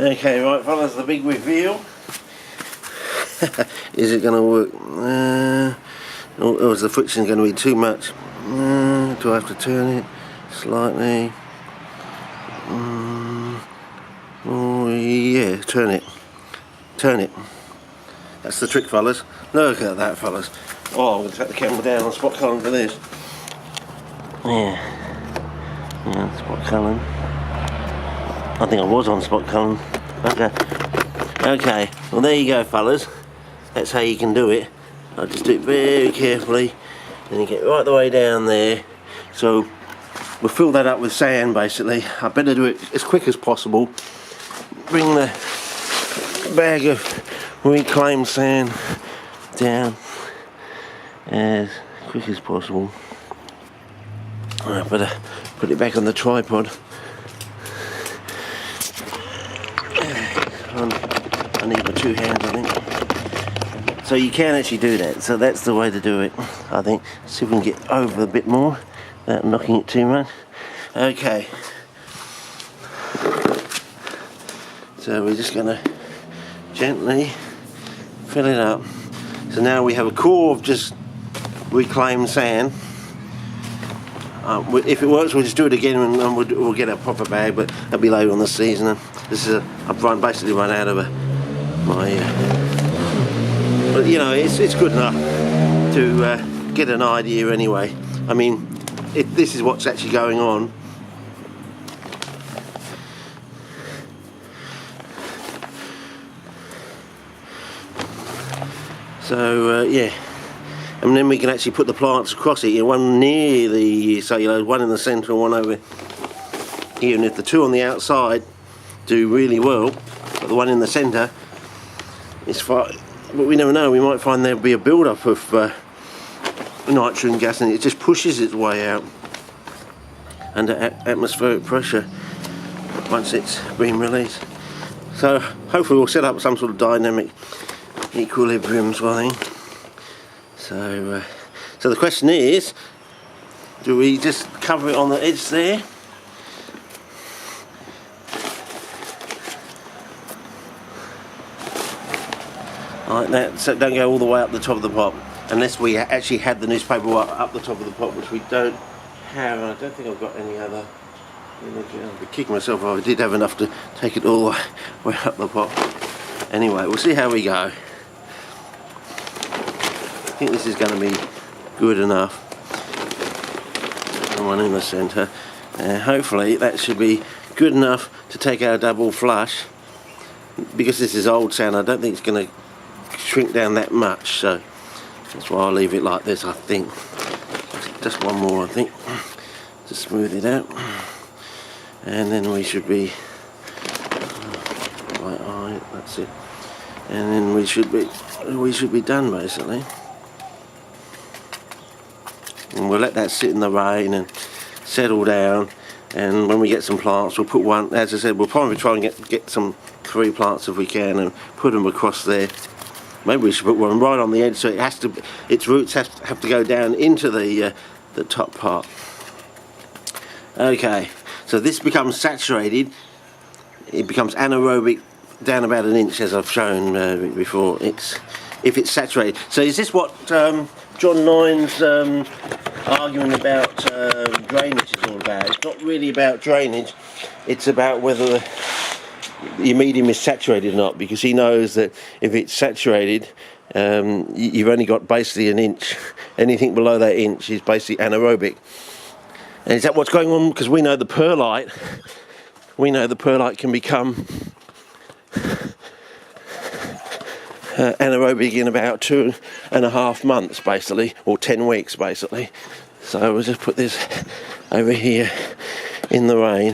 Okay, right fellas, the big reveal. Is it going to work? Or is the friction going to be too much? Do I have to turn it slightly? Oh yeah, turn it. Turn it. That's the trick, fellas. Look at that, fellas. Oh, I'm going to take the camera down on spot culling for this. Yeah, spot culling. I think I was on spot culling. Okay, well there you go fellas, that's how you can do it. I'll just do it very carefully and you get right the way down there. So we'll fill that up with sand basically. I better do it as quick as possible. Bring the bag of reclaimed sand down as quick as possible. I better put it back on the tripod. I need my two hands, I think. So you can actually do that, so that's the way to do it, I think. See if we can get over a bit more without knocking it too much. Okay. So we're just going to gently fill it up. So now we have a core of just reclaimed sand. If it works, we'll just do it again and we'll get a proper bag, but that'll be later on the season. This is I've basically run out of my but you know, it's good enough to get an idea anyway. I mean, if this is what's actually going on. So yeah, and then we can actually put the plants across it. You know, one near the cellulose, one in the centre, and one over here. And if the two on the outside do really well, but the one in the centre is fine. But we never know, we might find there'll be a build-up of nitrogen gas and it just pushes its way out under atmospheric pressure once it's been released. So hopefully we'll set up some sort of dynamic equilibrium sort of thing. So the question is, do we just cover it on the edge there? Like that, so don't go all the way up the top of the pot, unless we actually had the newspaper up the top of the pot, which we don't have. I don't think I've got any other image. I'll be kicking myself if I did have enough to take it all the way up the pot. Anyway, we'll see how we go. I think this is going to be good enough. The one in the centre. Hopefully that should be good enough to take our double flush. Because this is old sand, I don't think it's going to shrink down that much, so that's why I'll leave it like this. I think just one more, I think, to smooth it out, and then we should be right. That's it, and then we should be done basically. And we'll let that sit in the rain and settle down, and when we get some plants we'll put one, as I said, we'll probably try and get some 3 plants if we can and put them across there. Maybe we should put one right on the edge so it has to, its roots have to go down into the top part. Okay, so this becomes saturated, it becomes anaerobic down about 1 inch, as I've shown before. If it's saturated. So is this what John Nine's arguing about drainage is all about? It's not really about drainage, it's about whether your medium is saturated or not, because he knows that if it's saturated, you've only got basically 1 inch. Anything below that inch is basically anaerobic. And is that what's going on? Because we know the perlite can become anaerobic in about 2.5 months basically, or 10 weeks basically. So we'll just put this over here in the rain.